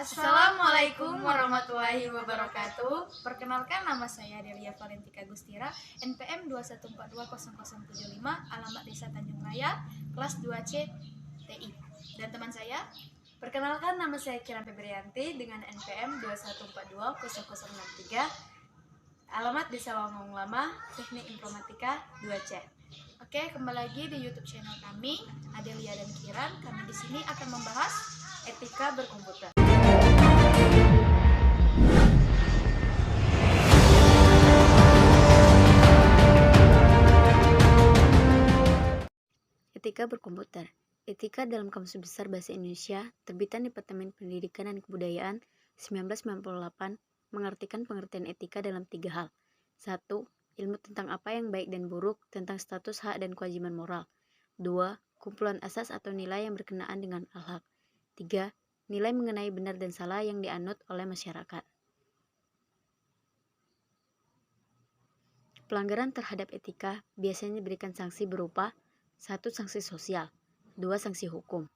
Assalamualaikum warahmatullahi wabarakatuh. Perkenalkan, nama saya Delia Valentika Gustira, NPM 214200075, alamat Desa Tanjung Raya, kelas 2C TI. Dan teman saya, perkenalkan, nama saya Kiran Febrianti dengan NPM 2142063, alamat Desa Lawangong Lama, Teknik Informatika 2C. Oke, kembali lagi di YouTube channel kami, Adelia dan Kiran. Kami di sini akan membahas etika berkomputer. Etika berkomputer. Etika dalam Kamus Besar Bahasa Indonesia, terbitan Departemen Pendidikan dan Kebudayaan 1998, mengartikan pengertian etika dalam 3 hal. 1. Ilmu tentang apa yang baik dan buruk, tentang status hak dan kewajiban moral. 2. Kumpulan asas atau nilai yang berkenaan dengan al-haq. 3. Nilai mengenai benar dan salah yang dianut oleh masyarakat. Pelanggaran terhadap etika biasanya diberikan sanksi berupa 1. Sanksi sosial. 2. Sanksi hukum.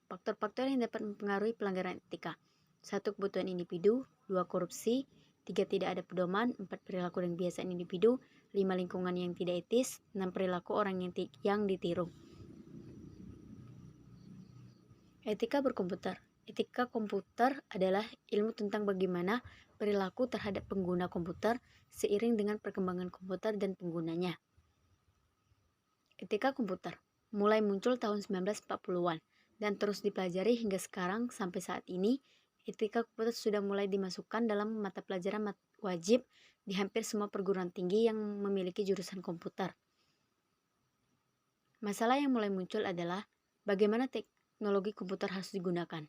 Faktor-faktor yang dapat mempengaruhi pelanggaran etika. 1. Kebutuhan individu. 2. Korupsi. 3. Tidak ada pedoman. 4. Perilaku dan kebiasaan individu. 5. Lingkungan yang tidak etis. 6. Perilaku orang yang ditiru. Etika berkomputer. Etika komputer adalah ilmu tentang bagaimana perilaku terhadap pengguna komputer seiring dengan perkembangan komputer dan penggunanya. Etika komputer mulai muncul tahun 1940-an dan terus dipelajari hingga sekarang sampai saat ini. Etika komputer sudah mulai dimasukkan dalam mata pelajaran wajib di hampir semua perguruan tinggi yang memiliki jurusan komputer. Masalah yang mulai muncul adalah bagaimana teknologi komputer harus digunakan.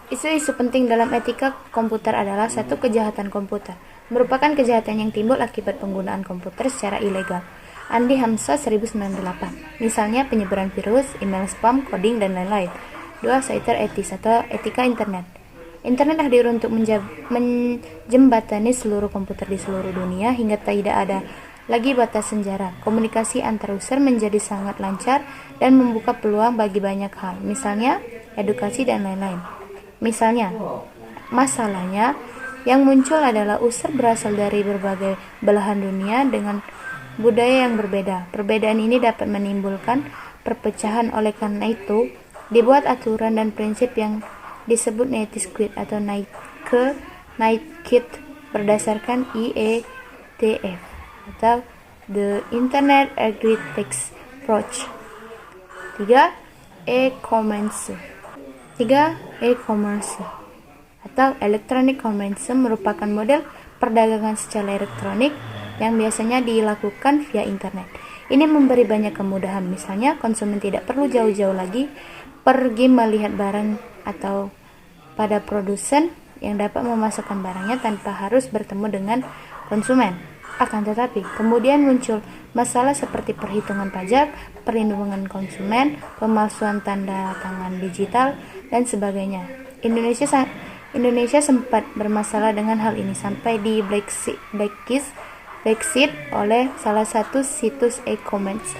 Isu-isu penting dalam etika komputer adalah 1. Kejahatan komputer merupakan kejahatan yang timbul akibat penggunaan komputer secara ilegal. Andi Hamzah 1998. Misalnya penyebaran virus, email spam, coding, dan lain-lain. 2. Cyber etis atau etika internet. Internet hadir untuk menjembatani seluruh komputer di seluruh dunia hingga tidak ada lagi batas sejarah. Komunikasi antar user menjadi sangat lancar dan membuka peluang bagi banyak hal, misalnya edukasi dan lain-lain. Misalnya, masalahnya yang muncul adalah user berasal dari berbagai belahan dunia dengan budaya yang berbeda. Perbedaan ini dapat menimbulkan perpecahan. Oleh karena itu, dibuat aturan dan prinsip yang disebut Netiquette atau Netiquette berdasarkan IETF atau The Internet Architects Approach. 3. E-commerce. Atau Electronic Commerce merupakan model perdagangan secara elektronik yang biasanya dilakukan via internet. Ini memberi banyak kemudahan, misalnya konsumen tidak perlu jauh-jauh lagi pergi melihat barang atau pada produsen yang dapat memasarkan barangnya tanpa harus bertemu dengan konsumen. Akan tetapi, kemudian muncul masalah seperti perhitungan pajak, perlindungan konsumen, pemalsuan tanda tangan digital, dan sebagainya. Indonesia sempat bermasalah dengan hal ini sampai di Brexit oleh salah satu situs e-commerce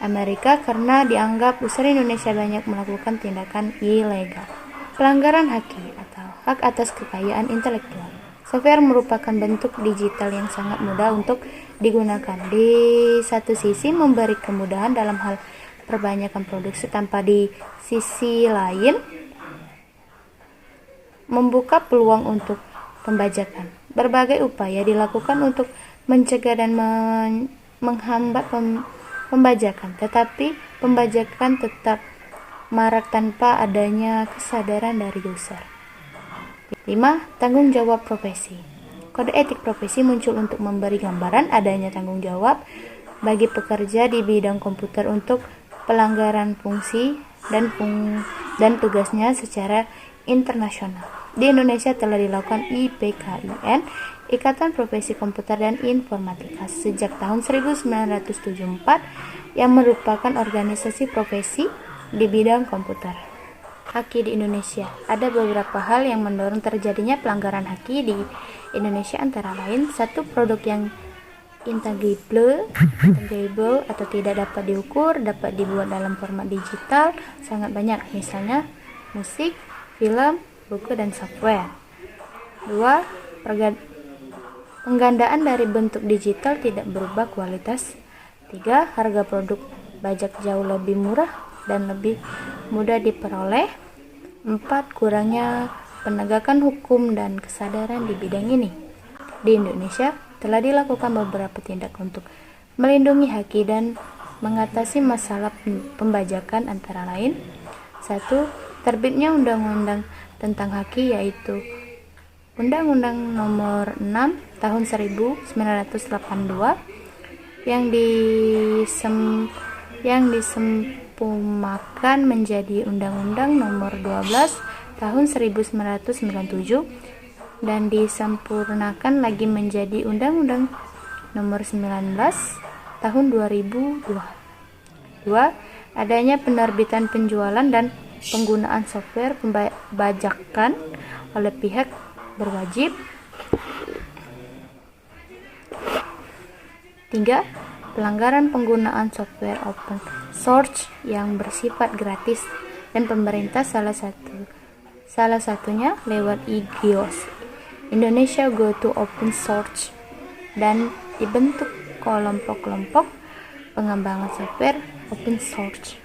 Amerika karena dianggap user Indonesia banyak melakukan tindakan ilegal. Pelanggaran haki atau hak atas kekayaan intelektual. Software merupakan bentuk digital yang sangat mudah untuk digunakan. Di satu sisi memberi kemudahan dalam hal perbanyakan produksi, tanpa di sisi lain membuka peluang untuk pembajakan. Berbagai upaya dilakukan untuk mencegah dan menghambat pembajakan, tetapi pembajakan tetap marak tanpa adanya kesadaran dari user. 5. Tanggung jawab profesi. Kode etik profesi muncul untuk memberi gambaran adanya tanggung jawab bagi pekerja di bidang komputer untuk pelanggaran fungsi dan tugasnya secara internasional. Di Indonesia telah dilakukan IPKIN, Ikatan Profesi Komputer dan Informatika, sejak tahun 1974 yang merupakan organisasi profesi di bidang komputer. Haki di Indonesia. Ada beberapa hal yang mendorong terjadinya pelanggaran haki di Indonesia, antara lain 1. Produk yang intangible atau tidak dapat diukur, dapat dibuat dalam format digital sangat banyak, misalnya musik, film, buku, dan software. 2. Penggandaan dari bentuk digital tidak berubah kualitas. 3. Harga produk bajak jauh lebih murah dan lebih mudah diperoleh. 4. Kurangnya penegakan hukum dan kesadaran di bidang ini. Di Indonesia, telah dilakukan beberapa tindak untuk melindungi haki dan mengatasi masalah pembajakan antara lain. 1. Terbitnya Undang-Undang tentang Haki, yaitu Undang-Undang Nomor 6 Tahun 1982 yang disempurnakan menjadi Undang-Undang Nomor 12 Tahun 1997 dan disempurnakan lagi menjadi Undang-Undang Nomor 19 Tahun 2002. 2. Adanya penerbitan, penjualan, dan penggunaan software pembajakan oleh pihak berwajib. 3. Pelanggaran penggunaan software open source yang bersifat gratis dan pemerintah salah satunya lewat IGOS, Indonesia Go to Open Source, dan dibentuk kelompok-kelompok pengembangan software open source.